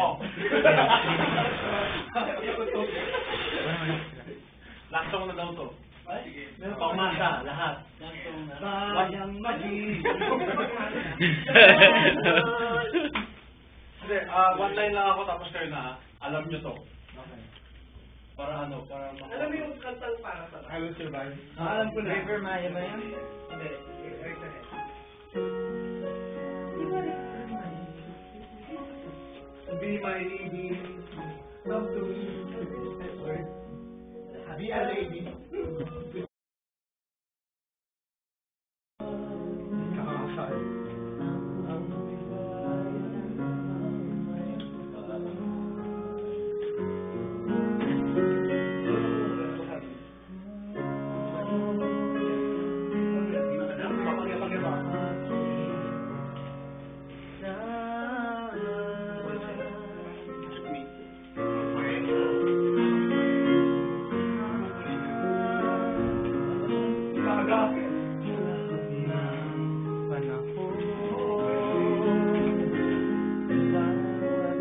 Oh. Last song na daw to. Sige. Pangmasa, lahat. Bayang magi. Hindi, one line lang ako tapos kayo na, alam nyo to. Okay. Para ano, Alam mo yung kantang para sa... I will survive. Alam ko na. River Maya Maya? Hindi. Eric Be my lady. Come to me. Be a lady. Kakakasal.